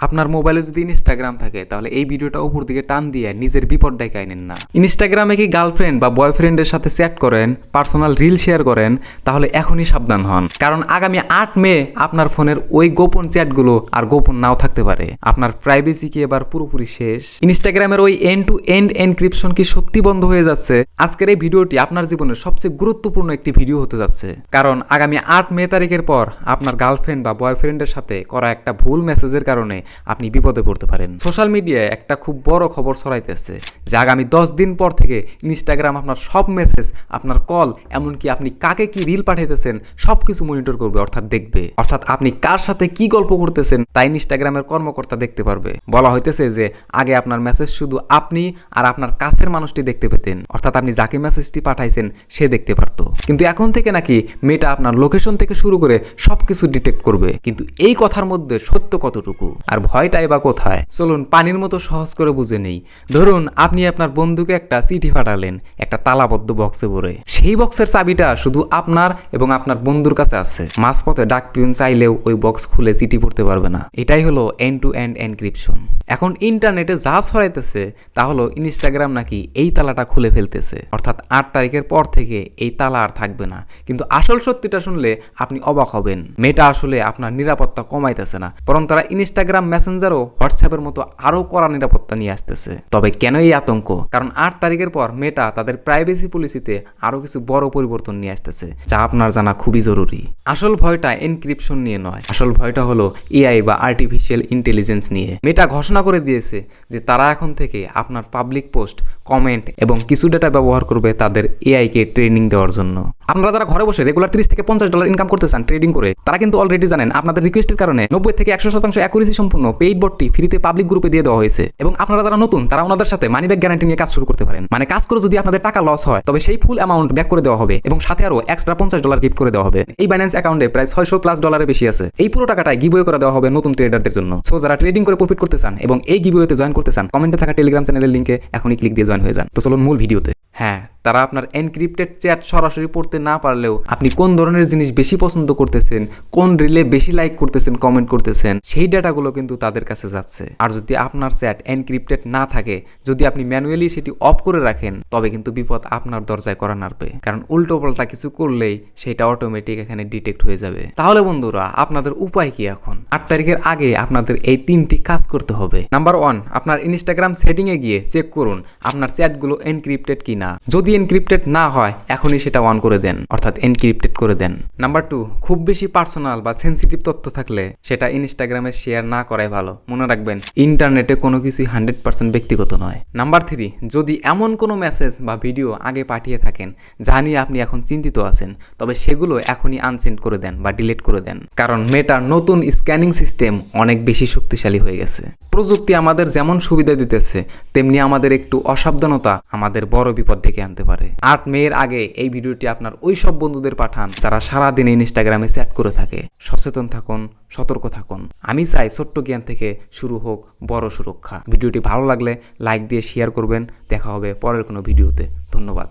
আপনার মোবাইলে যদি ইনস্টাগ্রাম থাকে তাহলে এই ভিডিওটা উপর দিকে টান দিয়ে নিজের বিপদ ডেকে আনেন না। ইনস্টাগ্রামে কি গার্লফ্রেন্ড বা বয়ফ্রেন্ডের সাথে চ্যাট করেন, পার্সোনাল রিল শেয়ার করেন, তাহলে এখনই সাবধান হন, কারণ আগামী 8 মে আপনার ফোনের ওই গোপন চ্যাটগুলো আর গোপন নাও থাকতে পারে। আপনার প্রাইভেসি কি এবার পুরোপুরি শেষ? ইনস্টাগ্রামের ওই এন্ড টু এন্ড এনক্রিপশন কি সত্যি বন্ধ হয়ে যাচ্ছে? আজকের এই ভিডিওটি আপনার জীবনের সবচেয়ে গুরুত্বপূর্ণ একটি ভিডিও হতে যাচ্ছে, কারণ আগামী 8 মে তারিখের পর আপনার গার্লফ্রেন্ড বা বয়ফ্রেন্ডের সাথে করা একটা ভুল মেসেজের কারণে আপনি বিপদে পড়তে পারেন। সোশ্যাল মিডিয়ায় একটা খুব বড় খবর ছড়াইতেছে যে আগামী 10 দিন পর থেকে ইনস্টাগ্রাম আপনার সব মেসেজ, আপনার কল, এমনকি আপনি কাকে কি রিল পাঠাইতেছেন সবকিছু মনিটর করবে, অর্থাৎ দেখবে। অর্থাৎ আপনি কার সাথে কি গল্প করতেছেন তাই ইনস্টাগ্রামের কর্মকর্তা দেখতে পারবে। বলা হইতেছে যে আগে আপনার মেসেজ শুধু আপনি আর আপনার কাছের মানুষটি দেখতে পেতেন, অর্থাৎ আপনি যাকে মেসেজটি পাঠাইছেন সে দেখতে পারতো, কিন্তু এখন থেকে নাকি মেয়েটা আপনার লোকেশন থেকে শুরু করে সবকিছু ডিটেক্ট করবে। কিন্তু এই কথার মধ্যে সত্য কতটুকু আর ভয়টাই বা কোথায়? চলুন পানির মতো সহজ করে বুঝে নেই। ধরুন আপনি আপনার বন্ধুকে একটা চিঠি পাঠালেন একটা তালাবদ্ধ বক্সে ভরে। সেই বক্সের চাবিটা শুধু আপনার এবং আপনার বন্ধুর কাছে আছে। মাঝপথে ডাকপিয়ন চাইলেও ওই বক্স খুলে চিঠি পড়তে পারবে না। এটাই হলো এন্ড টু এন্ড এনক্রিপশন। এখন ইন্টারনেটে যা ছড়াইতেছে তা হলো ইনস্টাগ্রাম নাকি এই তালাটা খুলে ফেলতেছে, অর্থাৎ 8 তারিখের পর থেকে এই তালা আর থাকবে না। কিন্তু আসল সত্যিটা শুনলে আপনি অবাক হবেন। মেয়েটা আসলে আপনার নিরাপত্তা কমাইতেছে না, বরং তারা ইনস্টাগ্রাম মেসেঞ্জারও হোয়াটসঅ্যাপের মতো আরো কড়া নিরাপত্তা নিয়ে আসতেছে। তবে কেন এই আতঙ্ক? কারণ 8 তারিখের পর মেটা তাদের প্রাইভেসি পলিসিতে আরো কিছু বড় পরিবর্তন নিয়ে আসতেছে, যা আপনার জানা খুবই জরুরি। আসল ভয়টা এনক্রিপশন নিয়ে নয়, আসল ভয়টা হলো এআই বা আর্টিফিশিয়াল ইন্টেলিজেন্স নিয়ে। মেটা ঘোষণা করে দিয়েছে যে তারা এখন থেকে আপনার পাবলিক পোস্ট, কমেন্ট এবং কিছু ডেটা ব্যবহার করবে তাদের এআই কে ট্রেনিং দেওয়ার জন্য। আপনারা যারা ঘরে বসে রেগুলার $30 থেকে $50 ইনকাম করতে চান ট্রেডিং করে, তারা কিন্তু অলরেডি জানেন আপনাদের রিকোয়েস্টের কারণে 90 থেকে 100% অ্যাকুরেসি সম্পূর্ণ পেইড বটটি ফ্রিতে পাবলিক গ্রুপে দিয়ে দেওয়া হয়েছে। এবং আপনারা যারা নতুন তারা ওনাদের সাথে মানি ব্যাক গ্যারান্টি নিয়ে কাজ শুরু করতে পারেন। মানে কাজ করে যদি আপনাদের টাকা লস হয় তবে সেই ফুল অ্যামাউন্ট ব্যাক করে দেওয়া হবে এবং সাথে আরো এক্সট্রা $50 গিফট করে দেওয়া হবে। এই বাইন্যান্স অ্যাকাউন্টে প্রায় $600+ বেশি আছে। এই পুরো টাকাটাই গিভওয়ে করে দেওয়া হবে নতুন ট্রেডারদের জন্য। সো যারা ট্রেডিং করে প্রফিট করতে চান এবং এই গিভওয়েতে জয়েন করতে চান, কমেন্টে থাকা টেলিগ্রাম চ্যানেলের লিংকে এখনই ক্লিক দিয়ে জয়েন হয়ে যান। তো চলুন মূল ভিডিওতে। হ্যাঁ, তারা আপনার এনক্রিপ্টেড চ্যাট সরাসরি পড়তে না পারলেও আপনি কোন ধরনের জিনিস বেশি পছন্দ করতেছেন, কোন রিলে বেশি লাইক করতেছেন, কমেন্ট করতেছেন, সেই ডাটাগুলো কিন্তু তাদের কাছে যাচ্ছে। আর যদি আপনার চ্যাট এনক্রিপ্টেড না থাকে, যদি আপনি ম্যানুয়ালি সেটি অফ করে রাখেন, তবে কিন্তু বিপদ আপনার দরজায় করা নাড়বে। কারণ উল্টো পাল্টা কিছু করলেই সেটা অটোমেটিক এখানে ডিটেক্ট হয়ে যাবে। তাহলে বন্ধুরা, আপনাদের উপায় কি? এখন 8 তারিখের আগে আপনাদের এই 3টি কাজ করতে হবে। নাম্বার 1, আপনার ইনস্টাগ্রাম সেটিংয়ে গিয়ে চেক করুন আপনার চ্যাটগুলো এনক্রিপ্টেড কিনা। যদি এনক্রিপ্টেড না হয় এখনই সেটা অন করে দেন, অর্থাৎ এনক্রিপ্টেড করে দেন। নাম্বার 2, খুব বেশি পার্সোনাল বা সেন্সিটিভ তথ্য থাকলে সেটা ইনস্টাগ্রামে শেয়ার না করাই ভালো। মনে রাখবেন, ইন্টারনেটে কোনো কিছুই 100% ব্যক্তিগত নয়। নাম্বার 3, যদি এমন কোনো মেসেজ বা ভিডিও আগে পাঠিয়ে থাকেন যা নিয়ে আপনি এখন চিন্তিত আছেন, তবে সেগুলো এখনই আনসেন্ড করে দেন বা ডিলিট করে দেন। কারণ মেটার নতুন স্ক্যানিং সিস্টেম অনেক বেশি শক্তিশালী হয়ে গেছে। প্রযুক্তি আমাদের যেমন সুবিধা দিতেছে, তেমনি আমাদের একটু অসাবধানতা আমাদের বড় বিপদ ডেকে আনতে পারে। 8 মের আগে এই ভিডিওটি আপনার ওই সব বন্ধুদের পাঠান যারা সারাদিন ইনস্টাগ্রামে চ্যাট করে থাকে। সচেতন থাকুন, সতর্ক থাকুন। আমি চাই ছোট্ট জ্ঞান থেকে শুরু হোক বড় সুরক্ষা। ভিডিওটি ভালো লাগলে লাইক দিয়ে শেয়ার করবেন। দেখা হবে পরের কোনো ভিডিওতে। ধন্যবাদ।